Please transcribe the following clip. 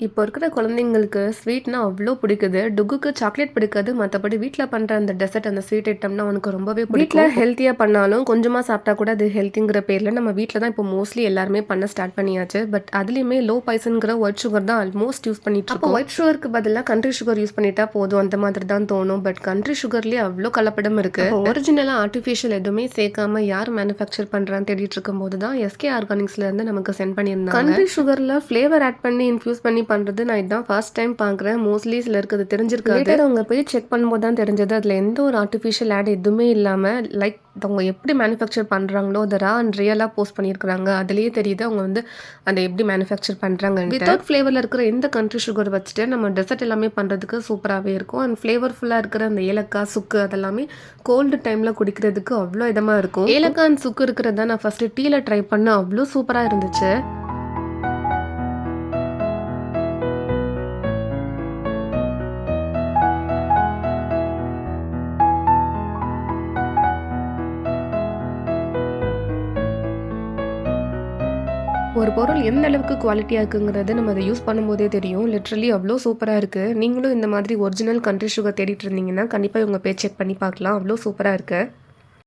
இப்போ இருக்கிற குழந்தைங்களுக்கு ஸ்வீட்னா அவ்ளோ பிடிக்குது. டுக்குக்கு சாக்லேட் பிடிக்காது. மத்தபடி வீட்ல பண்ற அந்த டெசர்ட், அந்த ஸ்வீட் ஐட்டம்னா அவனுக்கு ரொம்பவே பிடிக்கும். வீட்ல ஹெல்த்தியா பண்ணாலும் கொஞ்சமா சாப்பிட்டா கூட அது ஹெல்த்திங்கிற பேர்ல நம்ம வீட்ல தான் இப்போ மோஸ்ட்லி எல்லாருமே பண்ண ஸ்டார்ட் பண்ணியாச்சு. பட் அதுலயுமே லோ பாய்சன்ங்கிற ஒயிட் சுகர் தான் ஆல்மோஸ்ட் யூஸ் பண்ணிட்டு இருக்கோம். அப்போ ஒயிட் சுகருக்கு பதிலா கண்ட்ரி சுகர் யூஸ் பண்ணிட்டா போதும் அந்த மாதிரி தான் தோணும். பட் கண்ட்ரி சுகர்லயே அவ்ளோ கலப்படம் இருக்கு. அப்போ ஒரிஜினலா ஆர்டிஃபிஷியல் எதுவுமே சேர்க்காம யார் மேனுஃபேக்சர் பண்றான்னு தேடிட்டு இருக்கும்போது தான் எஸ்கே ஆர்கானிக்ஸ்ல இருந்து நமக்கு சென்ட் பண்ணியிருந்தாங்க. கண்ட்ரி சுகர்ல ஃப்ளேவர் ஆட் பண்ணி இன்ஃபியூஸ் பண்ணி பண்றது நான் இதான் ஃபர்ஸ்ட் டைம் பார்க்குறேன். மோஸ்ட்லி சிலருக்கு அது தெரிஞ்சிருக்காது. லேட்டர் அவங்க போய் செக் பண்ணும்போது தான் தெரிஞ்சது. அதில் எந்த ஒரு ஆர்டிஃபிஷியல் ஆட் எதுவுமே இல்லாம லைக் அவங்க எப்படி மேனுஃபேக்சர் பண்ணுறாங்களோ அதை ரா அண்ட் ரியலாக போஸ்ட் பண்ணியிருக்கிறாங்க. அதுலேயே தெரியுது அவங்க வந்து அதை எப்படி மேனுஃபேக்சர் பண்ணுறாங்க. வித்தவுட் ஃப்ளேவரில் இருக்கிற எந்த கண்ட்ரி சுகர் வச்சுட்டு நம்ம டெசர்ட் எல்லாமே பண்ணுறதுக்கு சூப்பராகவே இருக்கும். அண்ட் ஃப்ளேவர்ஃபுல்லாக இருக்கிற அந்த ஏலக்காய் சுக்கு அதெல்லாமே கோல்டு டைமில் குடிக்கிறதுக்கு அவ்வளோ இதமாக இருக்கும். ஏலக்காய் அண்ட் சுக்கு இருக்கிறத நான் ஃபஸ்ட்டு டீயில் ட்ரை பண்ண அவ்வளோ சூப்பராக இருந்துச்சு. ஒரு பொருள் எந்த அளவுக்கு குவாலிட்டியா இருக்குங்கிறது நம்ம அதை யூஸ் பண்ணும்போதே தெரியும். லிட்ரலி அவ்வளோ சூப்பரா இருக்கு. நீங்களும் இந்த மாதிரி ஒரிஜினல் கண்ட்ரி சுகர் தேடிட்டு இருந்தீங்கன்னா, கண்டிப்பா இவங்க பேஜ் செக் பண்ணி பார்க்கலாம். அவ்வளோ சூப்பரா இருக்கு.